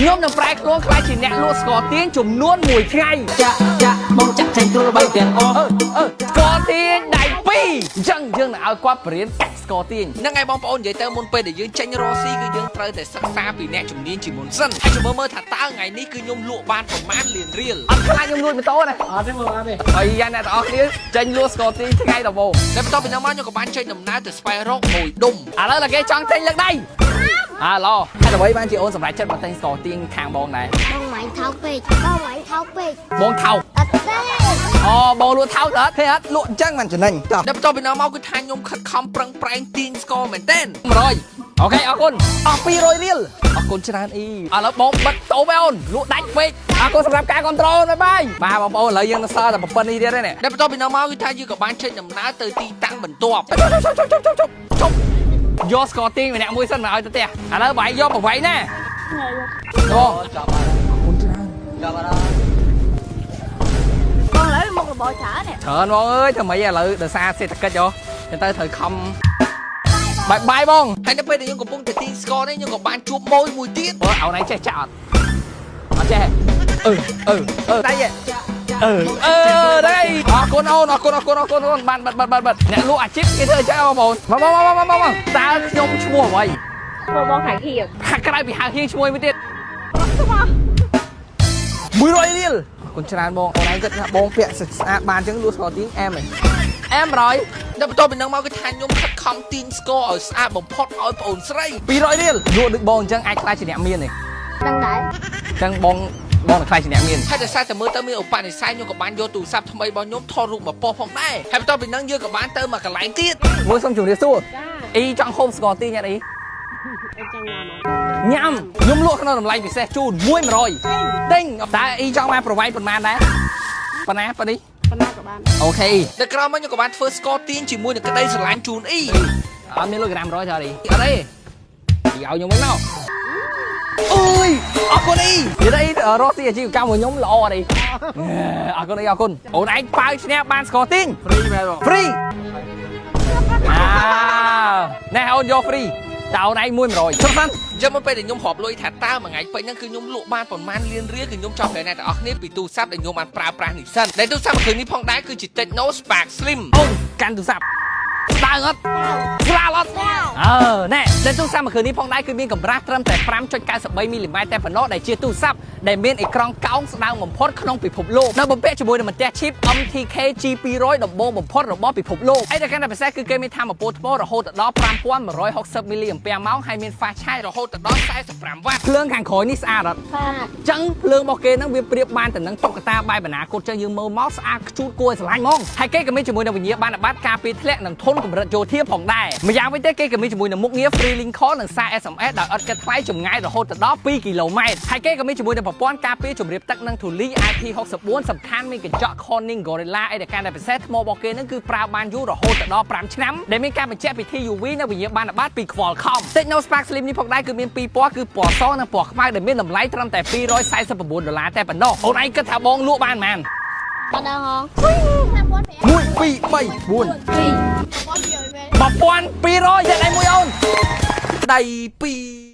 ខ្ញុំនឹងប្រែខ្លួនខ្លាចជាអ្នកលក់ស្ករទាញចំនួន1ថ្ងៃចាបងចាក់ចេញគ្រូ3ទាំងអស់ស្ករទាញដៃ2អញ្ចឹងយើងនឹងឲ្យគាត់បរៀនកាច់ស្ករទាញហ្នឹងហើយបងប្អូននិយាយទៅមុនពេលដែលយើងចេញរកស៊ីគឺយើងត្រូវតែសិក្សាពីអ្នកជំនាញជាមុនសិនហើយចាំមើលថាតើថ្ងៃនេះគឺខ្ញុំលក់បានប្រមាណលានរៀលអត់ខ្លាចខ្ញុំលួចម៉ូតូណាអត់ទេមើលអត់ទេហើយយ៉ាងអ្នកទាំងអស់គ្នាចេញលក់ស្ករទាញថ្ងៃដំបូងតែបន្ទាប់ពីនោះមកខ្ញុំក៏បានចេញដំណើរទៅស្វែងរកមួយដុំឥឡូវតែគេចង់ទិញលើកដៃឡូហើយអ្វីបានជាអូនសម្រេចចិត្តមកទិញស្ករទាញខាងបងដែរបងមិនថោកពេកបងមិនថោកពេកបងថោកអត់ទេបងលក់ថោកអត់ទេអត់លក់អញ្ចឹងមិនចំណេញតោះតែបន្ទាប់ពីនោះមកគឺថាខ្ញុំខិតខំប្រឹងប្រែងទាញស្ករមែនទែន100អូខេអរគុណអស់200រៀលអរគុណច្រើនឥឡូវបងបិទតូបឯអូនលក់ដាច់ពេកអរគុណសម្រាប់ការគ្រប់គ្រងបាយបាទបងប្អូនឥឡូវយើងនឹងសល់តែប្រពន្ធនេះទៀតទេតែបន្ទាប់ពីនោះមកគឺថាយើងក៏បានចេញដំណើរទៅទីតាំងបន្ទាប់ជប់យកស្ករទាញម្នាក់មួយសិនមកឲ្យទៅផ្ទះឥឡូវបាយយកប្រវៃណាបងចាប់ហើយអរគុណច្រើនចាប់ហើយបងឥឡូវមុខរបរច្រើនបងអើយធ្វើម៉េចឥឡូវដោយសារសេដ្ឋកិច្ចទៅត្រូវខំបាយបងហើយនៅពេលដែលខ្ញុំកំពុងតែទាញស្ករនេះខ្ញុំក៏បានជួបម៉ួយមួយទៀតអូនឯងចេះចាក់អត់ចេះដៃđây con ôn con bạnអ្នកលក់អាជីពគេធ្វើអញ្ចឹងបងប្អូនមកតើខ្ញុំឈ្មោះអ្វីបងហាក់ហៀងហាក់ក្រៅពីហាក់ហៀងឈ្មោះមួយទៀត100រៀលអរគុណច្រើនបងអូនឯងគិតថាបងពាក់ស្អាតបានអញ្ចឹងលក់ស្ករទាញអែម100ដល់បន្ទាប់ពីនឹងមកគឺថាខ្ញុំខិតខំទាញស្ករឲ្យស្អាតបំផុតឲ្យបងអូនស្រី200រៀលលក់ដូចបងអញ្ចឹងអាចខ្លាចជាអ្នកមានទេដឹងដែរអញ្ចឹងបងនឹងខ្លាចជាអ្នកមានហើយតែតែមើលទៅមានឧបនិស្ស័យខ្ញុំក៏បានយកទូរស័ព្ទថ្មីរបស់ខ្ញុំថតរូបមកប៉ុស្តិ៍ផងដែរហើយបន្ទាប់ពីហ្នឹងយើងក៏បានទៅមកកន្លែងទៀតមួយសុំជម្រាបសួរចង់ហូបស្ករទាញអត់ញ៉ាំខ្ញុំលក់ក្នុងតម្លៃពិសេសជូន100ទិញតើចង់បានប្រវែងប៉ុន្មានដែរប៉ុណ្ណាក៏បានអូខេនៅក្រោមមកខ្ញុំក៏បានធ្វើស្ករទាញជាមួយនឹងក្តីស្រឡាញ់ជូនអ៊ីអត់មានលុយក្រាម100ទេអត់ទេឲ្យខ្ញុំវិញមកអើយអរគុណនិយាយរកស៊ីអាជីវកម្មរបស់ខ្ញុំល្អអត់អរគុណអរគុណអូនឯងប៉ាវឈ្នះបានស្ករទាញហ្វ្រីមែនបងហ្វ្រីណែអូនយកហ្វ្រីតើអូនឯង100ចុះសិនចាំមកពេលដែលខ្ញុំរាប់លុយថាតើមួយថ្ងៃពេញហ្នឹងគឺខ្ញុំលក់បានប្រមាណលានរៀលគឺខ្ញុំចង់ប្រាប់អ្នកទាំងអស់គ្នាពីទូរស័ព្ទដែលខ្ញុំបានប្រើប្រាស់នេះសិនដែលទូរស័ព្ទមួយគ្រឿងនេះផងដែរគឺជា Tecno Spark Slim អូនកាន់ទូរស័ព្ទដើរអត់ស្រាលអត់ណែតែទូរស័ព្ទមួយគ្រឿងនេះផងដែរគឺមានកម្រាស់ត្រឹមតែ 5.93 មីលីម៉ែត្រតែប៉ុណ្ណោះដែលជាទូរស័ព្ទដែលមានអេក្រង់កោងស្ដើងបំផុតក្នុងពិភពលោកនៅបំពាក់ជាមួយនឹងបន្ទះ chip MTK G200 ដំបូងបំផុតរបស់ពិភពលោកហើយតែកាន់តែពិសេសគឺគេមានថាមពលថ្មរហូតដល់ 5160 មីលីអាំពែម៉ោងហើយមាន fast charge រហូតដល់ 45 វ៉ាត់ភ្លើងខាងក្រោយនេះស្អាតអត់ស្អាតអញ្ចឹងភ្លើងរបស់គេហ្នឹងវាប្រៀបបានទៅនឹងតុក្កតាបែបបណ្ណាគតអញ្ចឹងយើងមើលមកស្អាតខ្ជូតគួរឲ្យស្រឡាញ់ហ្មងហើយគេក៏មានជាមួយនឹងវិញ្ញាបនបត្រការពារធ្លាក់និងធន់កម្រិតយោធាផងដែរម្យ៉ាងវិញទៀតគេក៏មានជាមួយនឹងមុខងារ free link call និងសារ SMS ដោយឥតគិតថ្លៃចម្ងាយរហូតដល់2គីឡូម៉ែត្រហើយគេក៏មានជាមួយនឹងប្រព័ន្ធការពារជំរាបទឹកនិងធូលី IP64 សំខាន់មានកញ្ចក់ Corning Gorilla ឯដែលកាន់តែពិសេសថ្មរបស់គេនឹងគឺប្រើបានយូររហូតដល់5ឆ្នាំដែលមានការបញ្ជាក់ពី TUV និងវិញ្ញាបនបត្រពី Qualcomm Tecno Spark Slim នេះផងដែរគឺមាន2ពណ៌គឺពណ៌សនិងពណ៌ខ្មៅដែលមានតម្លៃត្រឹមតែ$249តែប៉ុណ្ណោះអូនឯងគិតថាបងលក់បានប៉ុន្មានអត់ដល់ហង1 2 3 4 1200តែដៃមួយអូនដៃ2